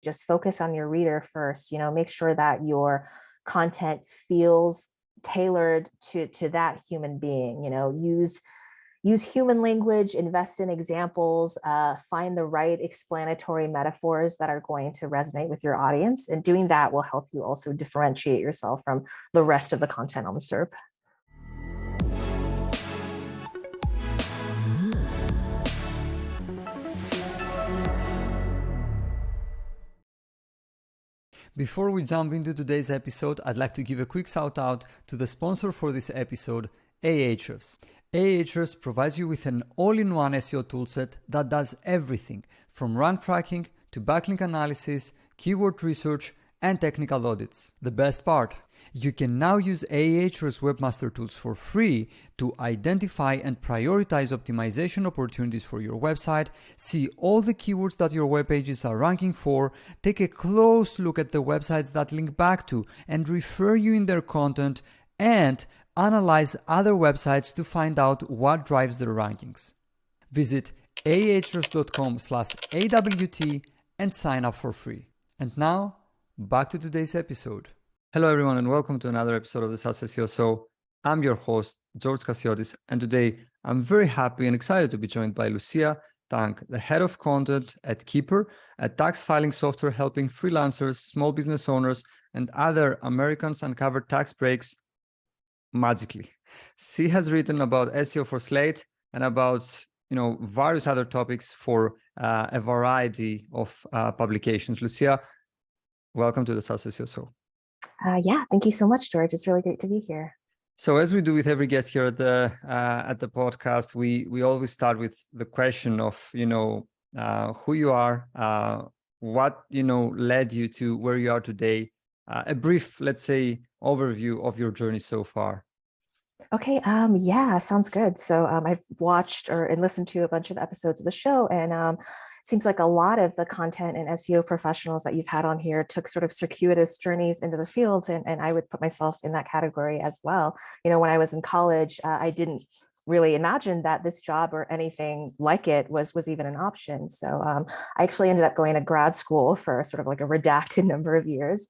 just focus on your reader first, make sure that your content feels tailored to that human being, use human language, invest in examples, find the right explanatory metaphors that are going to resonate with your audience. And doing that will help you also differentiate yourself from the rest of the content on the SERP. Before we jump into today's episode, I'd like to give a quick shout out to the sponsor for this episode, Ahrefs. Ahrefs provides you with an all-in-one SEO toolset that does everything from rank tracking to backlink analysis, keyword research, and technical audits. The best part, you can now use Ahrefs Webmaster Tools for free to identify and prioritize optimization opportunities for your website, see all the keywords that your web pages are ranking for, take a close look at the websites that link back to and refer you in their content, and analyze other websites to find out what drives their rankings. Visit ahrefs.com/AWT and sign up for free. And now, back to today's episode. Hello everyone and welcome to another episode of the SaaS SEO Show. I'm your host, George Cassiotis, and today I'm very happy and excited to be joined by Lucia Tang, the head of content at Keeper, a tax filing software helping freelancers, small business owners, and other Americans uncover tax breaks magically. She has written about SEO for Slate and about various other topics for a variety of publications. Lucia, welcome to the SaaS SEO Show. Yeah, thank you so much, George. It's really great to be here. So as we do with every guest here at the podcast, we always start with the question of who you are, what led you to where you are today, a brief, let's say, overview of your journey so far. Okay, yeah, sounds good. So I've watched and listened to a bunch of episodes of the show, and it seems like a lot of the content and SEO professionals that you've had on here took sort of circuitous journeys into the field, and I would put myself in that category as well. When I was in college, I didn't really imagine that this job or anything like it was even an option. So I actually ended up going to grad school for sort of like a redacted number of years.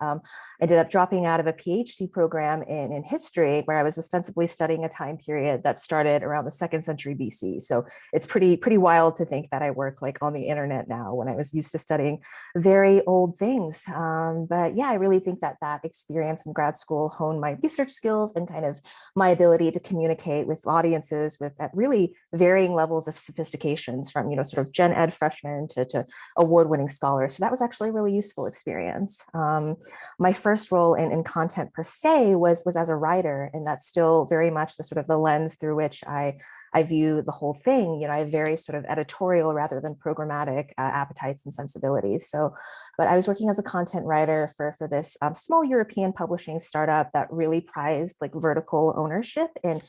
Ended up dropping out of a PhD program in history, where I was ostensibly studying a time period that started around the 2nd century BC. So it's pretty wild to think that I work like on the internet now when I was used to studying very old things. But yeah, I really think that experience in grad school honed my research skills and kind of my ability to communicate with audiences with at really varying levels of sophistications, from sort of gen ed freshmen to award-winning scholars. So that was actually a really useful experience. My first role in content per se was as a writer, and that's still very much the sort of the lens through which I view the whole thing. I have very sort of editorial rather than programmatic appetites and sensibilities. So, but I was working as a content writer for this small European publishing startup that really prized like vertical ownership and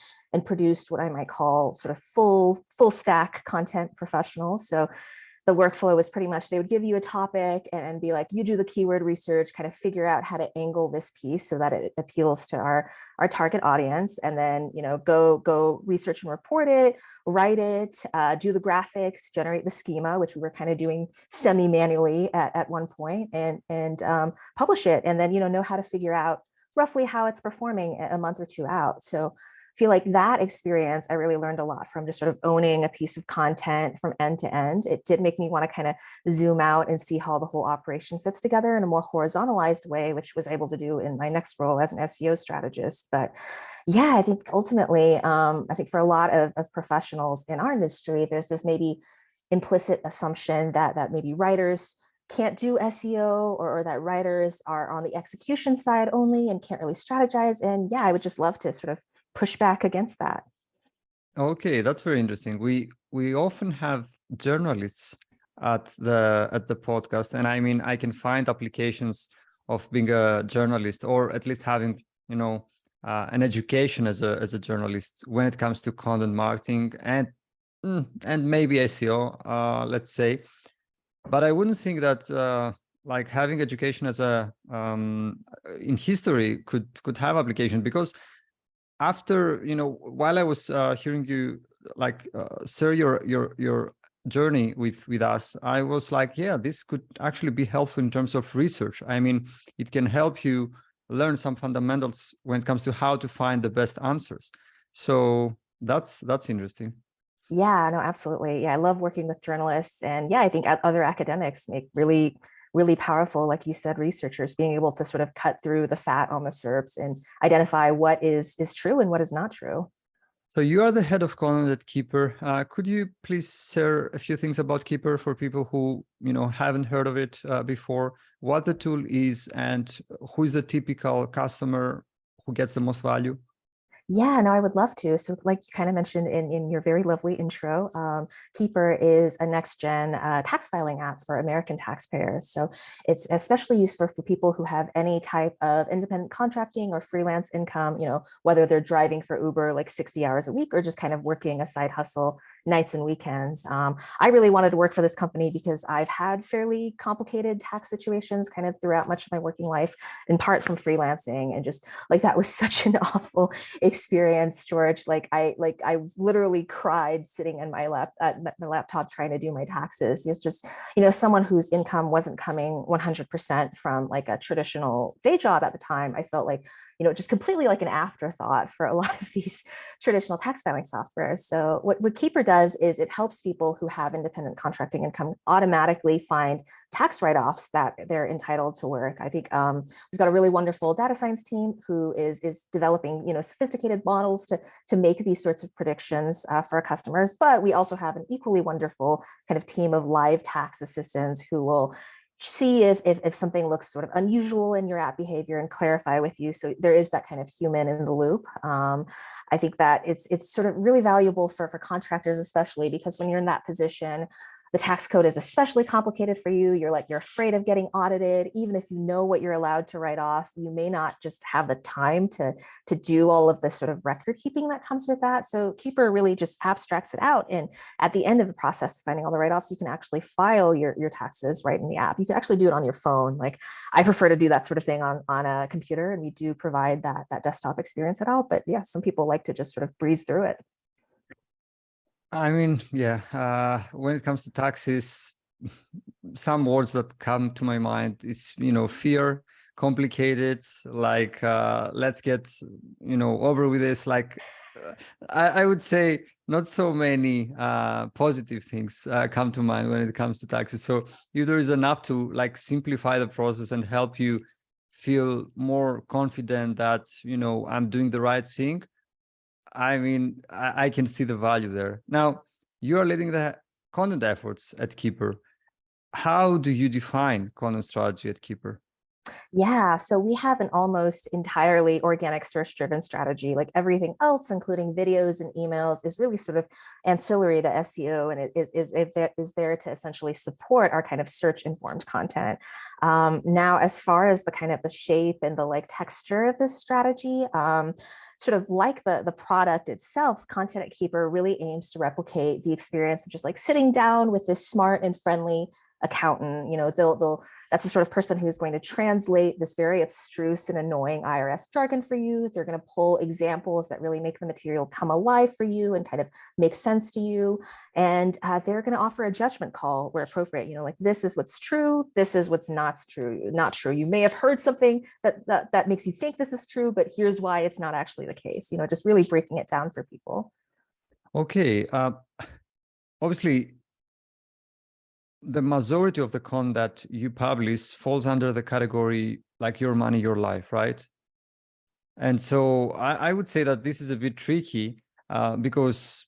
produced what I might call sort of full stack content professionals. So the workflow was pretty much, they would give you a topic and be like, you do the keyword research, kind of figure out how to angle this piece so that it appeals to our target audience, and then go research and report it, write it, do the graphics, generate the schema, which we were kind of doing semi-manually at one point, and publish it, and then know how to figure out roughly how it's performing a month or two out. So I feel like that experience, I really learned a lot from, just sort of owning a piece of content from end to end. It did make me want to kind of zoom out and see how the whole operation fits together in a more horizontalized way, which was able to do in my next role as an SEO strategist. But yeah, I think ultimately, I think for a lot of professionals in our industry, there's this maybe implicit assumption that maybe writers can't do SEO, or that writers are on the execution side only and can't really strategize. And yeah, I would just love to sort of push back against that. Okay, that's very interesting. We often have journalists at the podcast, and I mean, I can find applications of being a journalist, or at least having an education as a journalist when it comes to content marketing and maybe SEO, let's say. But I wouldn't think that like having education as in history could have application, because after while I was hearing you share your journey with us, I was like, yeah, this could actually be helpful in terms of research. I mean, it can help you learn some fundamentals when it comes to how to find the best answers. So that's interesting. Yeah, no, absolutely. Yeah, I love working with journalists. And yeah, I think other academics make really, really powerful, like you said, researchers being able to sort of cut through the fat on the SERPs and identify what is true and what is not true. So you are the head of content at Keeper. Could you please share a few things about Keeper for people who haven't heard of it before? What the tool is and who is the typical customer who gets the most value? Yeah, no, I would love to. So, like you kind of mentioned in your very lovely intro, Keeper is a next gen tax filing app for American taxpayers. So, it's especially useful for people who have any type of independent contracting or freelance income, whether they're driving for Uber like 60 hours a week or just kind of working a side hustle nights and weekends. I really wanted to work for this company because I've had fairly complicated tax situations kind of throughout much of my working life, in part from freelancing. And just like that was such an awful experience, George. I literally cried sitting in my laptop trying to do my taxes. It's just, someone whose income wasn't coming 100% from like a traditional day job at the time. I felt like, just completely like an afterthought for a lot of these traditional tax filing software. So what Keeper does is it helps people who have independent contracting income automatically find tax write-offs that they're entitled to work. I think we've got a really wonderful data science team who is developing, sophisticated models to make these sorts of predictions for our customers. But we also have an equally wonderful kind of team of live tax assistants who will see if something looks sort of unusual in your app behavior and clarify with you. So there is that kind of human in the loop. I think that it's sort of really valuable for contractors, especially because when you're in that position, the tax code is especially complicated for you. You're afraid of getting audited. Even if you know what you're allowed to write off, you may not just have the time to do all of the sort of record keeping that comes with that. So Keeper really just abstracts it out. And at the end of the process of finding all the write-offs, you can actually file your taxes right in the app. You can actually do it on your phone. Like I prefer to do that sort of thing on a computer, and we do provide that desktop experience at all. But yeah, some people like to just sort of breeze through it. I mean, yeah, when it comes to taxes, some words that come to my mind is, fear, complicated, like, let's get, over with this. Like, I would say not so many positive things come to mind when it comes to taxes. So if there is enough to like simplify the process and help you feel more confident that, I'm doing the right thing, I mean, I can see the value there. Now, you are leading the content efforts at Keeper. How do you define content strategy at Keeper? Yeah, so we have an almost entirely organic search driven strategy. Like everything else, including videos and emails, is really sort of ancillary to SEO, and it is there to essentially support our kind of search informed content. Now, as far as the kind of the shape and the like texture of this strategy, sort of like the product itself, Content at Keeper really aims to replicate the experience of just like sitting down with this smart and friendly accountant. They'll that's the sort of person who's going to translate this very abstruse and annoying IRS jargon for you. They're going to pull examples that really make the material come alive for you and kind of make sense to you. And they're going to offer a judgment call where appropriate, like this is what's true, this is what's not true, not true. You may have heard something that makes you think this is true, but here's why it's not actually the case. Just really breaking it down for people. Okay, obviously, the majority of the content that you publish falls under the category like your money, your life, right? And so I would say that this is a bit tricky because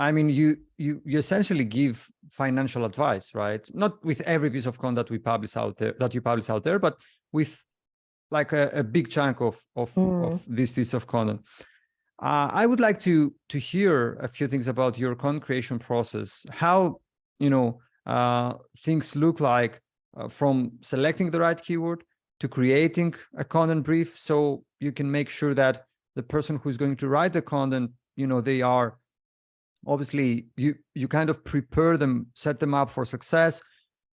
I mean, you essentially give financial advice, right? Not with every piece of content that we publish out there, that you publish out there, but with like a big chunk of this piece of content. I would like to hear a few things about your content creation process. How things look like from selecting the right keyword to creating a content brief, so you can make sure that the person who's going to write the content, they are obviously you kind of prepare them, set them up for success,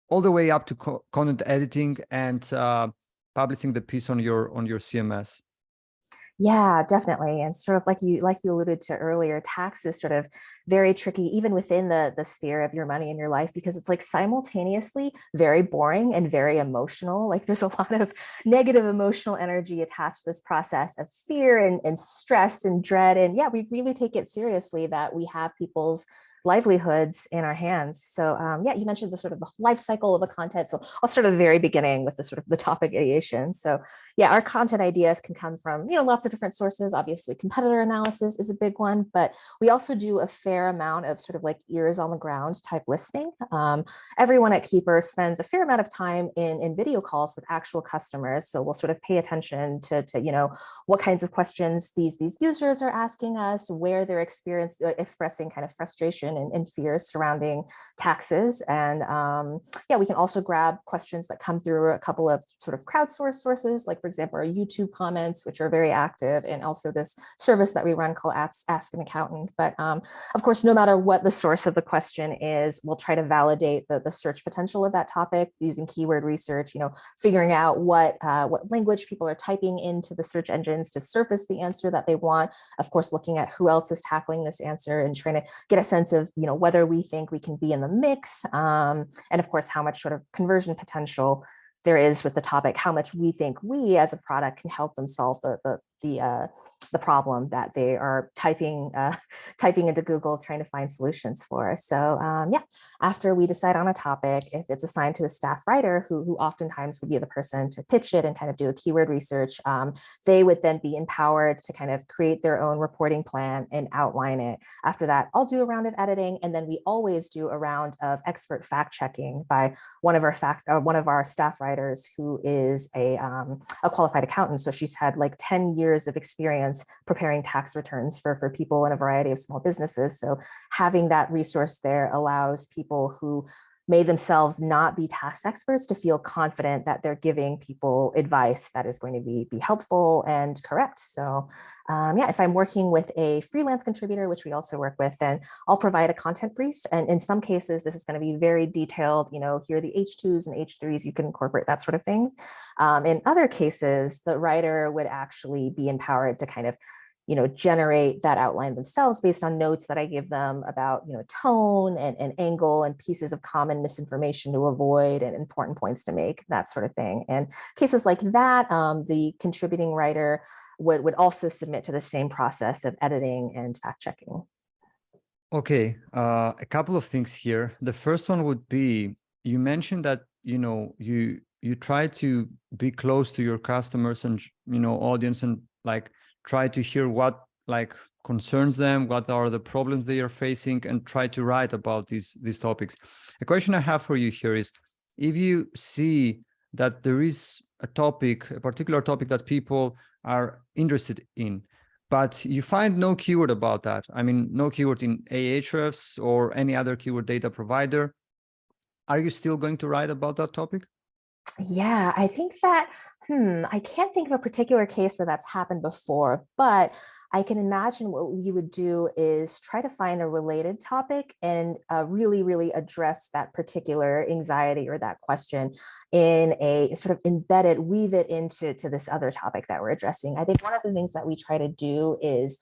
all the way up to content editing and publishing the piece on your CMS. Yeah, definitely. And sort of like you alluded to earlier, tax is sort of very tricky, even within the sphere of your money in your life, because it's like simultaneously very boring and very emotional. Like there's a lot of negative emotional energy attached to this process of fear and stress and dread. And yeah, we really take it seriously that we have people's livelihoods in our hands. So yeah, you mentioned the sort of the life cycle of the content. So I'll start at the very beginning with the sort of the topic ideation. So yeah, our content ideas can come from, lots of different sources. Obviously, competitor analysis is a big one, but we also do a fair amount of sort of like ears on the ground type listening. Everyone at Keeper spends a fair amount of time in video calls with actual customers. So we'll sort of pay attention to what kinds of questions these users are asking us, where they're expressing kind of frustration and fears surrounding taxes. And yeah, we can also grab questions that come through a couple of sort of crowdsourced sources, like for example, our YouTube comments, which are very active, and also this service that we run called Ask an Accountant. But of course, no matter what the source of the question is, we'll try to validate the search potential of that topic using keyword research, figuring out what language people are typing into the search engines to surface the answer that they want. Of course, looking at who else is tackling this answer and trying to get a sense of, whether we think we can be in the mix. And of course, how much sort of conversion potential there is with the topic, how much we think we as a product can help them solve the problem that they are typing into Google trying to find solutions for. So yeah, after we decide on a topic, if it's assigned to a staff writer who oftentimes would be the person to pitch it and kind of do the keyword research, they would then be empowered to kind of create their own reporting plan and outline it. After that, I'll do a round of editing, and then we always do a round of expert fact checking by one of our staff writers who is a qualified accountant. So she's had like 10 years of experience preparing tax returns for people in a variety of small businesses. So having that resource there allows people who may themselves not be tax experts to feel confident that they're giving people advice that is going to be helpful and correct. So yeah, if I'm working with a freelance contributor, which we also work with, then I'll provide a content brief. And in some cases, this is going to be very detailed, here are the H2s and H3s, you can incorporate that sort of things. In other cases, the writer would actually be empowered to kind of generate that outline themselves based on notes that I give them about, tone and angle and pieces of common misinformation to avoid and important points to make, that sort of thing. And cases like that, the contributing writer would also submit to the same process of editing and fact checking. Okay, a couple of things here. The first one would be, you mentioned that, you try to be close to your customers and, audience, and like try to hear what like concerns them, what are the problems they are facing, and try to write about these topics. A question I have for you here is, if you see that there is a particular topic that people are interested in, but you find no keyword about that, I mean, no keyword in Ahrefs or any other keyword data provider, are you still going to write about that topic? Yeah, I think that, I can't think of a particular case where that's happened before, but I can imagine what we would do is try to find a related topic and really, really address that particular anxiety or that question in a sort of weave it into this other topic that we're addressing. I think one of the things that we try to do is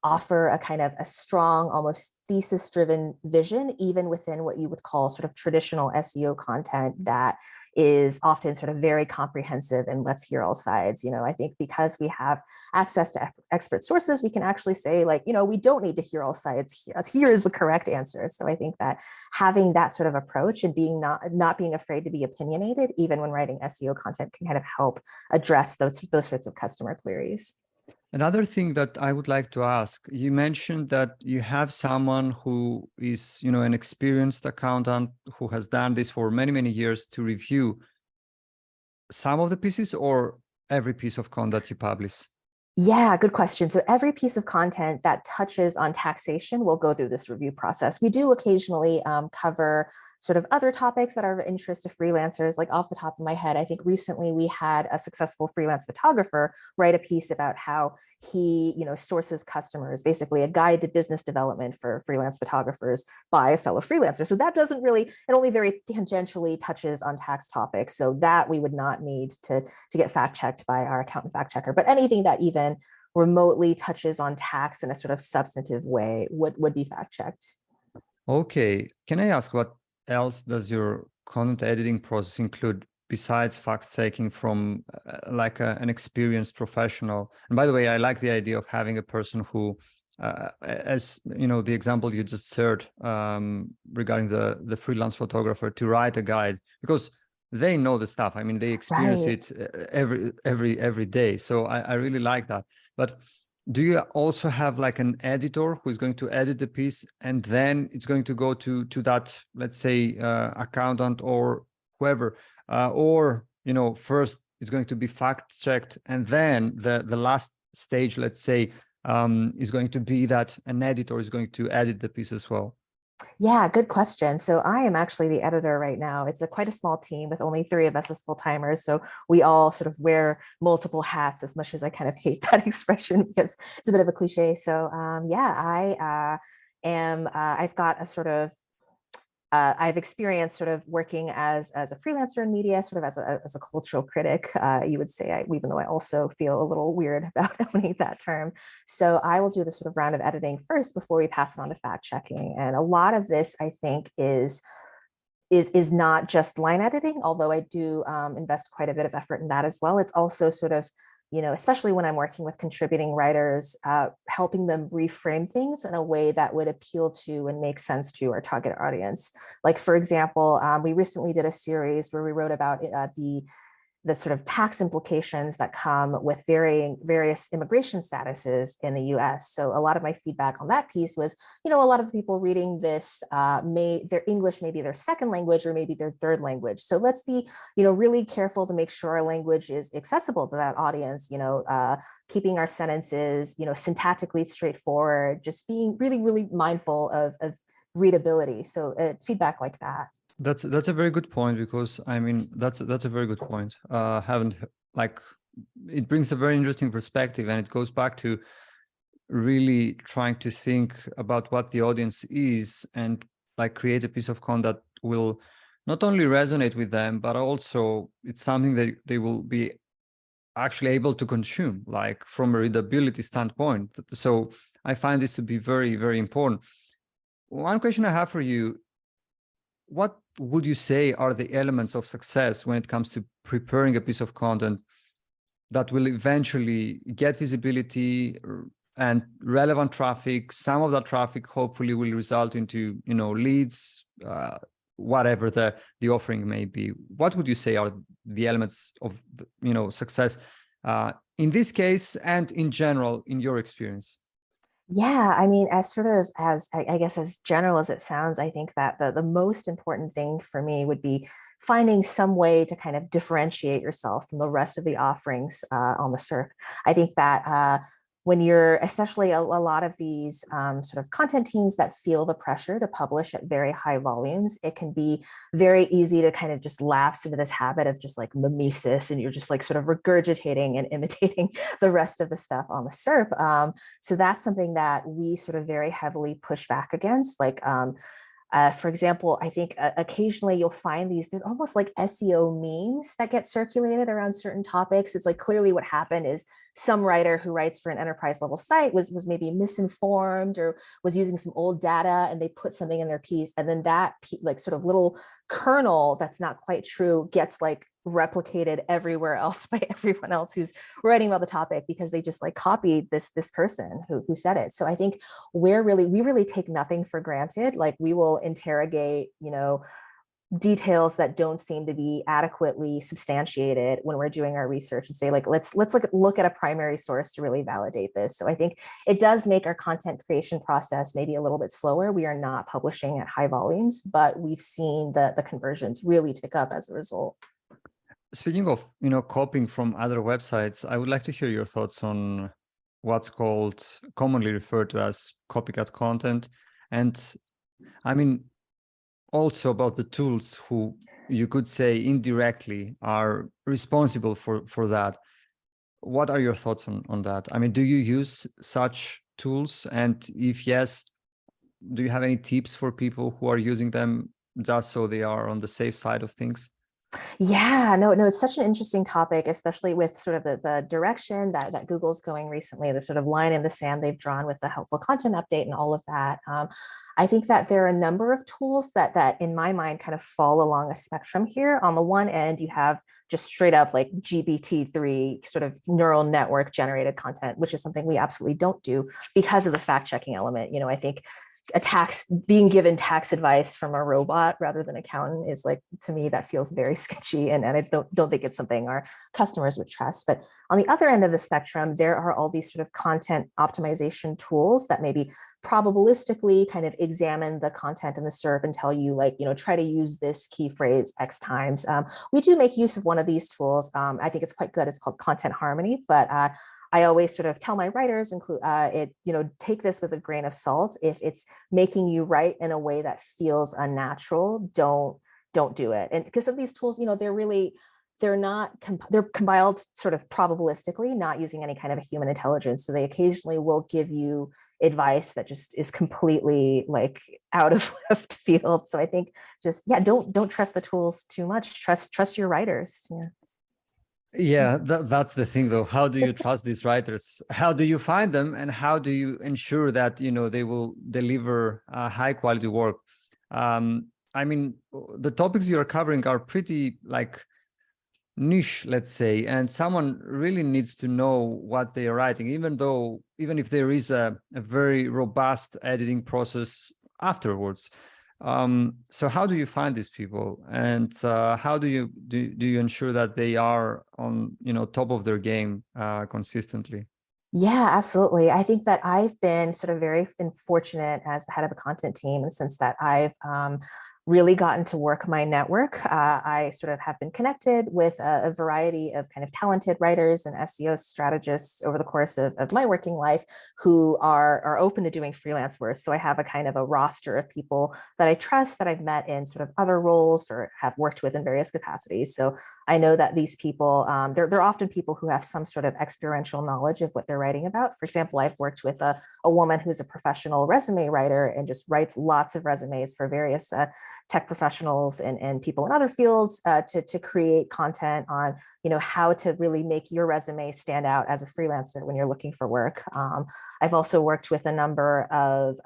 offer a kind of a strong, almost thesis driven vision, even within what you would call sort of traditional SEO content that is often sort of very comprehensive and let's hear all sides. I think because we have access to expert sources, we can actually say like, we don't need to hear all sides. Here is the correct answer. So I think that having that sort of approach and being not being afraid to be opinionated, even when writing SEO content, can kind of help address those sorts of customer queries. Another thing that I would like to ask, you mentioned that you have someone who is, an experienced accountant who has done this for many, many years to review some of the pieces or every piece of content that you publish? Yeah, good question. So every piece of content that touches on taxation will go through this review process. We do occasionally cover sort of other topics that are of interest to freelancers. Like off the top of my head, I think recently we had a successful freelance photographer write a piece about how he, sources customers, basically a guide to business development for freelance photographers by a fellow freelancer. So that it only very tangentially touches on tax topics. So that we would not need to get fact checked by our accountant fact checker. But anything that even remotely touches on tax in a sort of substantive way would be fact checked. Okay, can I ask what else does your content editing process include besides fact checking from like an experienced professional? And by the way, I like the idea of having a person who, as you know, the example you just shared regarding the freelance photographer to write a guide, because they know the stuff. I mean, they experience Right. it every day. So I really like that. But do you also have like an editor who is going to edit the piece and then it's going to go to that, let's say, accountant or whoever, or you know, first it's going to be fact checked and then the last stage, let's say, is going to be that an editor is going to edit the piece as well? Yeah, good question. So I am actually the editor right now. It's quite a small team with only three of us as full timers. So we all sort of wear multiple hats, as much as I kind of hate that expression because it's a bit of a cliche. So yeah, I've got a sort of I've experienced sort of working as a freelancer in media, sort of as a cultural critic, you would say, even though I also feel a little weird about owning that term. So I will do the sort of round of editing first before we pass it on to fact checking. And a lot of this, I think, is not just line editing, although I do invest quite a bit of effort in that as well. It's also sort of, you know, especially when I'm working with contributing writers, helping them reframe things in a way that would appeal to and make sense to our target audience. Like, for example, we recently did a series where we wrote about the sort of tax implications that come with various immigration statuses in the US. So a lot of my feedback on that piece was, you know, a lot of the people reading this their English may be their second language or maybe their third language. So let's be, you know, really careful to make sure our language is accessible to that audience, you know, keeping our sentences, you know, syntactically straightforward, just being really, really mindful of readability. So feedback like that. That's a very good point, because I mean that's a very good point. Haven't like it brings a very interesting perspective, and it goes back to really trying to think about what the audience is and like create a piece of content that will not only resonate with them, but also it's something that they will be actually able to consume, like from a readability standpoint. So I find this to be very, very important. One question I have for you: what would you say are the elements of success when it comes to preparing a piece of content that will eventually get visibility and relevant traffic? Some of that traffic hopefully will result into, you know, leads, whatever the offering may be. What would you say are the elements of the, you know, success in this case and in general in your experience? Yeah, I mean, as sort of as I guess as general as it sounds, I think that the most important thing for me would be finding some way to kind of differentiate yourself from the rest of the offerings on the SERP. I think that when you're, especially a lot of these sort of content teams that feel the pressure to publish at very high volumes, it can be very easy to kind of just lapse into this habit of just like mimesis, and you're just like sort of regurgitating and imitating the rest of the stuff on the SERP. So that's something that we sort of very heavily push back against. Like, for example, I think occasionally you'll find there's almost like SEO memes that get circulated around certain topics. It's like clearly what happened is some writer who writes for an enterprise level site was maybe misinformed or was using some old data, and they put something in their piece, and then that like sort of little kernel that's not quite true gets like replicated everywhere else by everyone else who's writing about the topic, because they just like copied this person who said it. So I think we really take nothing for granted. Like, we will interrogate, you know, details that don't seem to be adequately substantiated when we're doing our research, and say like, let's look at a primary source to really validate this. So I think it does make our content creation process maybe a little bit slower. We are not publishing at high volumes, but we've seen the conversions really tick up as a result. Speaking of, you know, copying from other websites, I would like to hear your thoughts on what's called commonly referred to as copycat content. And I mean, also about the tools who you could say indirectly are responsible for that. What are your thoughts on that? I mean, do you use such tools? And if yes, do you have any tips for people who are using them just so they are on the safe side of things? Yeah, no, it's such an interesting topic, especially with sort of the direction that Google's going recently, the sort of line in the sand they've drawn with the helpful content update and all of that. I think that there are a number of tools that in my mind kind of fall along a spectrum here. On the one end, you have just straight up like GPT-3 sort of neural network generated content, which is something we absolutely don't do because of the fact checking element. I think a tax being given tax advice from a robot rather than accountant is like, to me, that feels very sketchy, and I don't think it's something our customers would trust. But on the other end of the spectrum, there are all these sort of content optimization tools that maybe probabilistically kind of examine the content in the SERP and tell you, like, try to use this key phrase X times. We do make use of one of these tools. I think it's quite good. It's called Content Harmony, but I always sort of tell my writers, include take this with a grain of salt. If it's making you write in a way that feels unnatural, don't do it. And because of these tools, they're compiled sort of probabilistically, not using any kind of a human intelligence. So they occasionally will give you advice that just is completely like out of left field. So I think just, yeah, don't trust the tools too much. Trust your writers. Yeah. Yeah, that's the thing though. How do you trust these writers? How do you find them, and how do you ensure that they will deliver high quality work? I mean, the topics you are covering are pretty like niche, let's say, and someone really needs to know what they are writing, even if there is a very robust editing process afterwards. So how do you find these people, and how do you ensure that they are on top of their game consistently? Yeah, absolutely. I think that I've been sort of very fortunate as the head of the content team, in the sense that I've really gotten to work my network. I sort of have been connected with a variety of kind of talented writers and SEO strategists over the course of my working life who are open to doing freelance work. So I have a kind of a roster of people that I trust, that I've met in sort of other roles or have worked with in various capacities. So I know that these people, they're often people who have some sort of experiential knowledge of what they're writing about. For example, I've worked with a woman who's a professional resume writer and just writes lots of resumes for various tech professionals and people in other fields to create content on how to really make your resume stand out as a freelancer when you're looking for work. I've also worked with a number of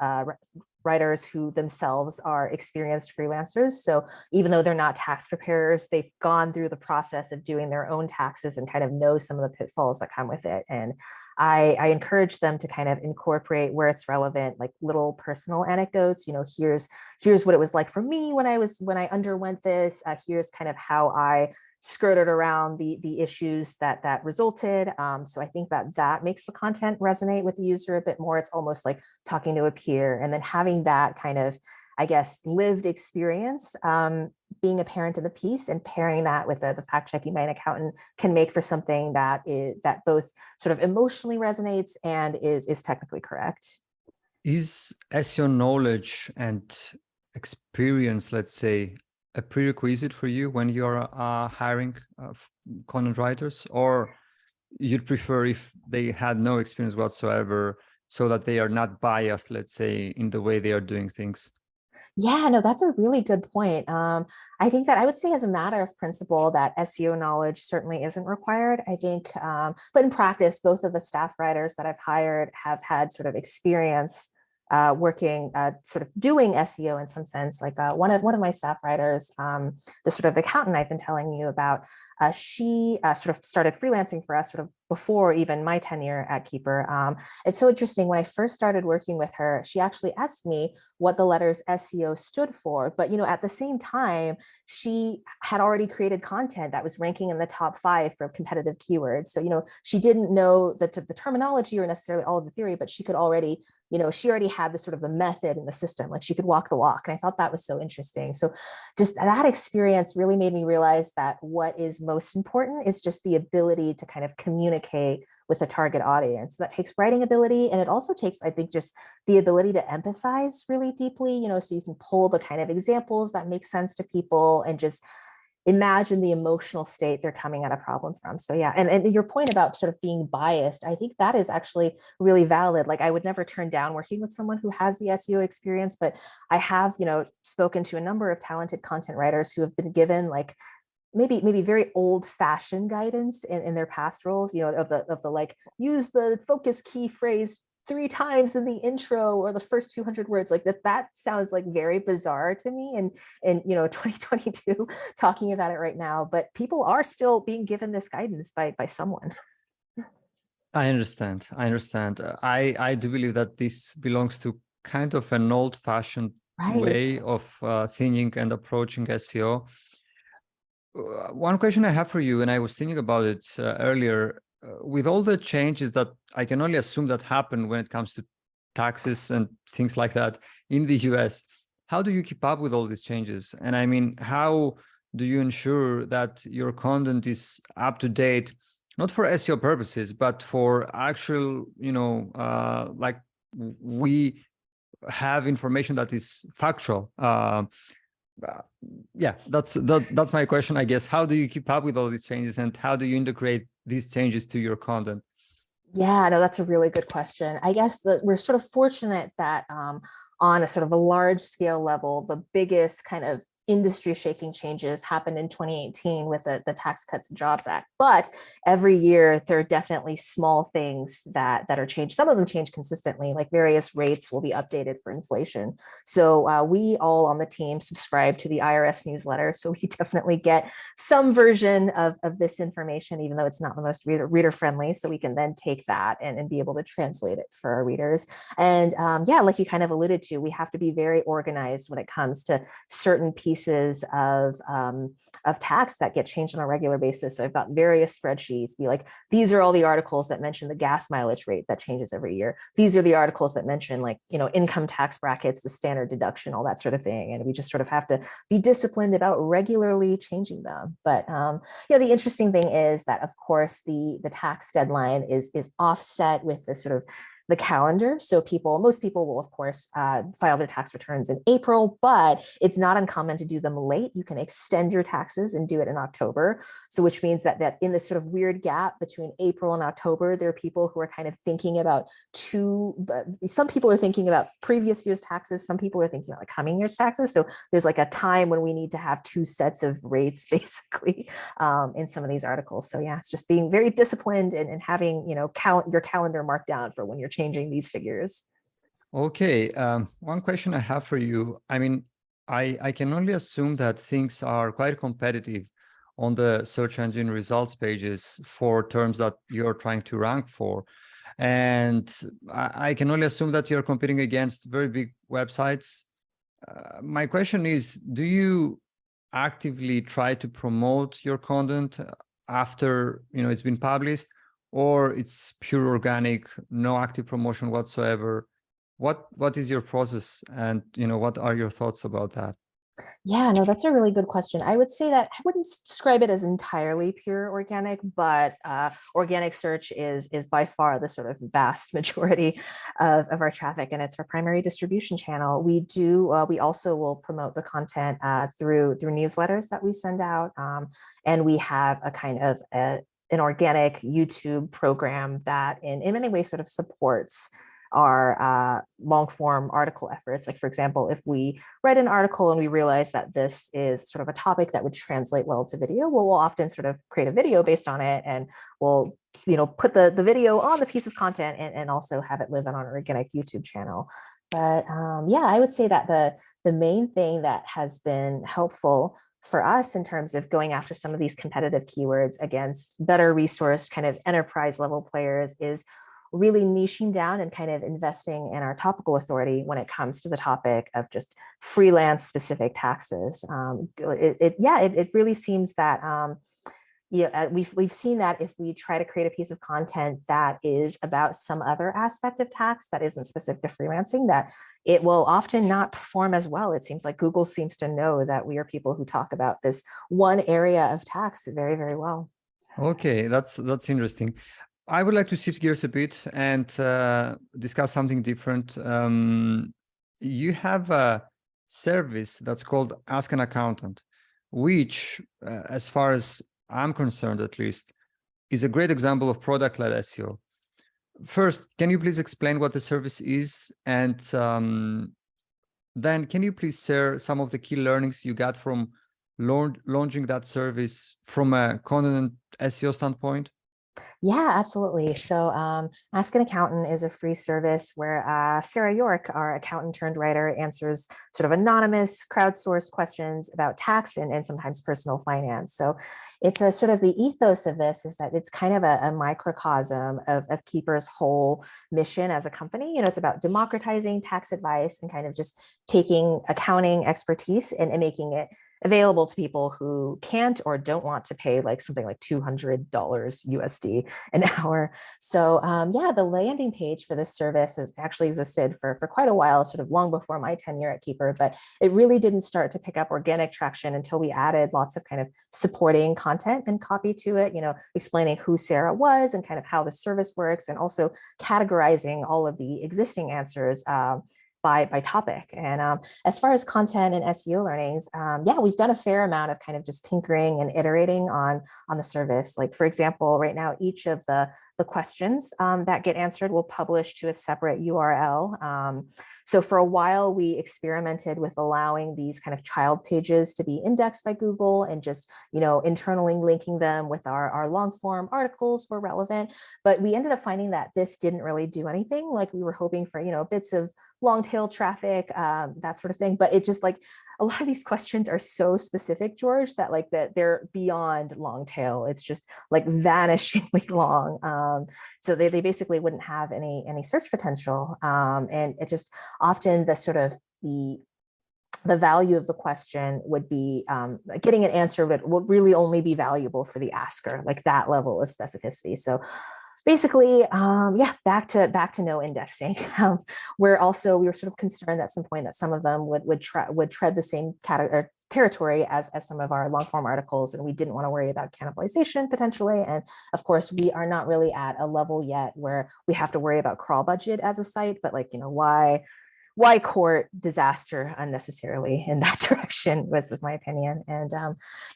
writers who themselves are experienced freelancers. So even though they're not tax preparers, they've gone through the process of doing their own taxes and kind of know some of the pitfalls that come with it. And I encourage them to kind of incorporate, where it's relevant, like little personal anecdotes. Here's what it was like for me when I underwent this. Here's kind of how I skirted around the issues that resulted. So I think that makes the content resonate with the user a bit more. It's almost like talking to a peer, and then having that kind of, I guess, lived experience, being a parent of the piece, and pairing that with the fact checking by an accountant can make for something that both sort of emotionally resonates and is technically correct. Is SEO knowledge and experience, let's say, a prerequisite for you when you're hiring content writers, or you'd prefer if they had no experience whatsoever, so that they are not biased, let's say, in the way they are doing things? Yeah, no, that's a really good point. I think that I would say, as a matter of principle, that SEO knowledge certainly isn't required. I think, but in practice, both of the staff writers that I've hired have had sort of experience working, sort of doing SEO in some sense. Like one of my staff writers, the sort of accountant I've been telling you about, she sort of started freelancing for us sort of before even my tenure at Keeper. It's so interesting. When I first started working with her, she actually asked me what the letters SEO stood for. But at the same time, she had already created content that was ranking in the top 5 for competitive keywords. So she didn't know the terminology or necessarily all of the theory, but she could already she already had the sort of the method in the system. Like, she could walk the walk. And I thought that was so interesting. So just that experience really made me realize that what is most important is just the ability to kind of communicate with a target audience. That takes writing ability. And it also takes, I think, just the ability to empathize really deeply, so you can pull the kind of examples that make sense to people and just imagine the emotional state they're coming at a problem from. So yeah, and your point about sort of being biased, I think that is actually really valid. Like, I would never turn down working with someone who has the SEO experience, but I have, spoken to a number of talented content writers who have been given like maybe very old-fashioned guidance in their past roles, of the like, use the focus key phrase 3 times in the intro or the first 200 words, like that sounds like very bizarre to me, and 2022 talking about it right now, but people are still being given this guidance by someone. I understand. I understand. I do believe that this belongs to kind of an old-fashioned Right. way of thinking and approaching SEO. One question I have for you, and I was thinking about it earlier, with all the changes that I can only assume that happen when it comes to taxes and things like that in the US, how do you keep up with all these changes? And I mean, how do you ensure that your content is up to date, not for SEO purposes, but for actual, like we have information that is factual? Yeah, that's my question, I guess. How do you keep up with all these changes, and how do you integrate these changes to your content? Yeah, no, that's a really good question. I guess that we're sort of fortunate that on a sort of a large scale level, the biggest kind of industry shaking changes happened in 2018 with the Tax Cuts and Jobs Act. But every year there are definitely small things that are changed. Some of them change consistently, like various rates will be updated for inflation. So we all on the team subscribe to the IRS newsletter. So we definitely get some version of this information, even though it's not the most reader friendly. So we can then take that and be able to translate it for our readers. And yeah, like you kind of alluded to, we have to be very organized when it comes to certain pieces of tax that get changed on a regular basis. So I've got various spreadsheets, be like, these are all the articles that mention the gas mileage rate that changes every year. These are the articles that mention, like, income tax brackets, the standard deduction, all that sort of thing. And we just sort of have to be disciplined about regularly changing them. But yeah, the interesting thing is that, of course, the tax deadline is offset with the sort of the calendar. So most people will, of course, file their tax returns in April, but it's not uncommon to do them late. You can extend your taxes and do it in October. So which means that in this sort of weird gap between April and October, there are people who are kind of thinking about some people are thinking about previous year's taxes. Some people are thinking about like coming year's taxes. So there's like a time when we need to have 2 sets of rates basically in some of these articles. So yeah, it's just being very disciplined and having, your calendar marked down for when you're changing these figures. Okay, one question I have for you. I mean, I can only assume that things are quite competitive on the search engine results pages for terms that you're trying to rank for. And I can only assume that you're competing against very big websites. My question is, do you actively try to promote your content after it's been published, or it's pure organic, no active promotion whatsoever? What is your process, and what are your thoughts about that? Yeah, no, that's a really good question. I would say that I wouldn't describe it as entirely pure organic, but organic search is by far the sort of vast majority of our traffic, and it's our primary distribution channel. We also will promote the content through newsletters that we send out, and we have a kind of an organic YouTube program that in many ways sort of supports our long form article efforts. Like, for example, if we write an article and we realize that this is sort of a topic that would translate well to video, we'll often sort of create a video based on it, and we'll put the video on the piece of content and also have it live on our organic YouTube channel. But yeah, I would say that the main thing that has been helpful for us in terms of going after some of these competitive keywords against better resourced kind of enterprise level players is really niching down and kind of investing in our topical authority when it comes to the topic of just freelance specific taxes. It really seems that we've seen that if we try to create a piece of content that is about some other aspect of tax that isn't specific to freelancing, that it will often not perform as well. It seems like Google seems to know that we are people who talk about this one area of tax very, very well. Okay, that's interesting. I would like to shift gears a bit and discuss something different. You have a service that's called Ask an Accountant, which, as far as I'm concerned at least, is a great example of product-led SEO. First, can you please explain what the service is? And then can you please share some of the key learnings you got from launching that service from a content SEO standpoint? Yeah, absolutely. So, Ask an Accountant is a free service where Sarah York, our accountant turned writer, answers sort of anonymous, crowdsourced questions about tax and sometimes personal finance. So, it's a sort of the ethos of this is that it's kind of a microcosm of Keeper's whole mission as a company. It's about democratizing tax advice and kind of just taking accounting expertise and making it available to people who can't or don't want to pay like something like $200 USD an hour. So yeah, the landing page for this service has actually existed for quite a while, sort of long before my tenure at Keeper, but it really didn't start to pick up organic traction until we added lots of kind of supporting content and copy to it, explaining who Sarah was and kind of how the service works, and also categorizing all of the existing answers by topic. And as far as content and SEO learnings, yeah, we've done a fair amount of kind of just tinkering and iterating on the service. Like for example, right now, each of the questions that get answered will publish to a separate URL. So for a while, we experimented with allowing these kind of child pages to be indexed by Google and just, internally linking them with our long form articles were relevant. But we ended up finding that this didn't really do anything like we were hoping for, bits of long tail traffic, that sort of thing. But it just like a lot of these questions are so specific, George, that they're beyond long tail. It's just like vanishingly long. So they basically wouldn't have any search potential. And it just often the sort of the value of the question would be getting an answer that would really only be valuable for the asker, like that level of specificity. So basically, yeah, back to no indexing. We were sort of concerned at some point that some of them would tread the same territory as some of our long form articles, and we didn't want to worry about cannibalization potentially. And of course, we are not really at a level yet where we have to worry about crawl budget as a site, but like, why court disaster unnecessarily in that direction was my opinion. And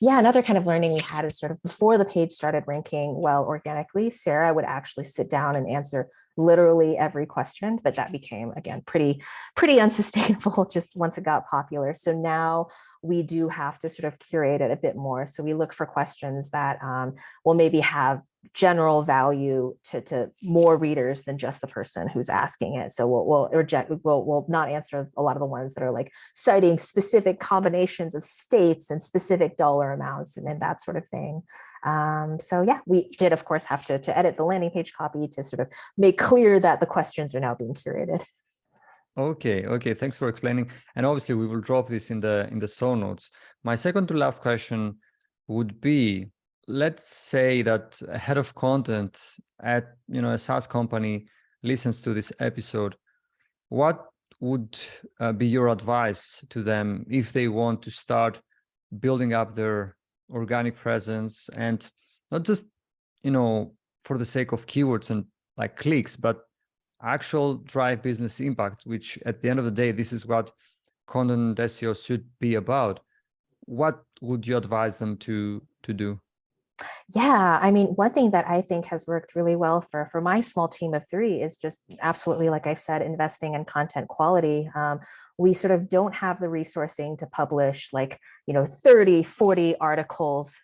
yeah, another kind of learning we had is sort of before the page started ranking well organically, Sarah would actually sit down and answer literally every question, but that became again pretty unsustainable just once it got popular. So now we do have to sort of curate it a bit more. So we look for questions that will maybe have general value to more readers than just the person who's asking it. So we'll not answer a lot of the ones that are like citing specific combinations of states and specific dollar amounts and that sort of thing. So yeah, we did of course have to edit the landing page copy to sort of make clear that the questions are now being curated. Okay, thanks for explaining. And obviously we will drop this in the show notes. My second to last question would be, let's say that a head of content at a SaaS company listens to this episode. What would be your advice to them if they want to start building up their organic presence, and not just for the sake of keywords and like clicks, but actual drive business impact, which at the end of the day, this is what content SEO should be about? What would you advise them to do? Yeah, I mean, one thing that I think has worked really well for my small team of three is just absolutely, like I've said, investing in content quality. We sort of don't have the resourcing to publish like, 30, 40 articles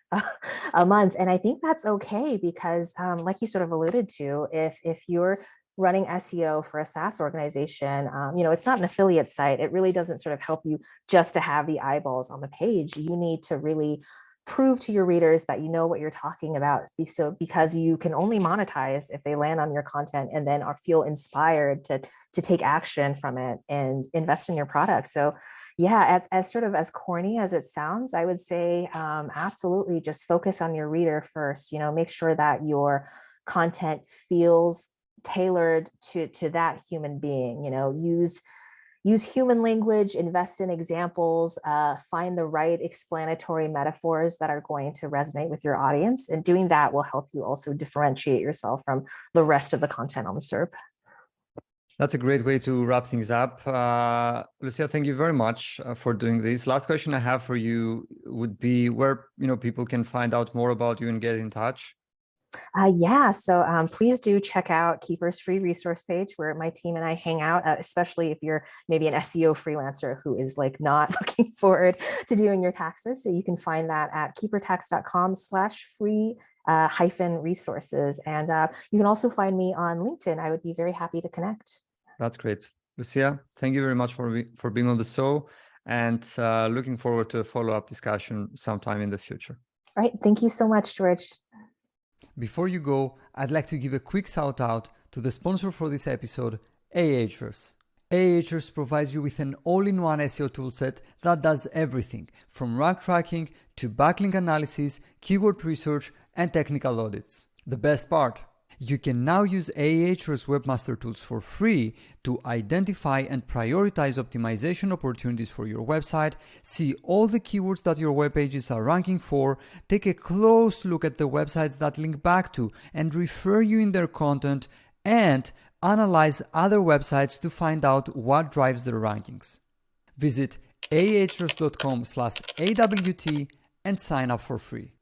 a month. And I think that's okay because like you sort of alluded to, if you're running SEO for a SaaS organization, it's not an affiliate site. It really doesn't sort of help you just to have the eyeballs on the page. You need to really prove to your readers that you know what you're talking about. So because you can only monetize if they land on your content and then feel inspired to take action from it and invest in your product. So yeah, as sort of as corny as it sounds, I would say absolutely just focus on your reader first. Make sure that your content feels tailored to that human being. Use human language, invest in examples, find the right explanatory metaphors that are going to resonate with your audience. And doing that will help you also differentiate yourself from the rest of the content on the SERP. That's a great way to wrap things up. Lucia, thank you very much for doing this. Last question I have for you would be where people can find out more about you and get in touch. Yeah, so please do check out Keeper's free resource page where my team and I hang out, especially if you're maybe an SEO freelancer who is like not looking forward to doing your taxes. So you can find that at keepertax.com/free hyphen resources. And you can also find me on LinkedIn. I would be very happy to connect. That's great. Lucia, thank you very much for being on the show, and looking forward to a follow-up discussion sometime in the future. All right. Thank you so much, George. Before you go, I'd like to give a quick shout out to the sponsor for this episode, Ahrefs. Ahrefs provides you with an all-in-one SEO toolset that does everything from rank tracking to backlink analysis, keyword research, and technical audits. The best part, you can now use Ahrefs Webmaster Tools for free to identify and prioritize optimization opportunities for your website, see all the keywords that your web pages are ranking for, take a close look at the websites that link back to and refer you in their content, and analyze other websites to find out what drives their rankings. Visit ahrefs.com/AWT and sign up for free.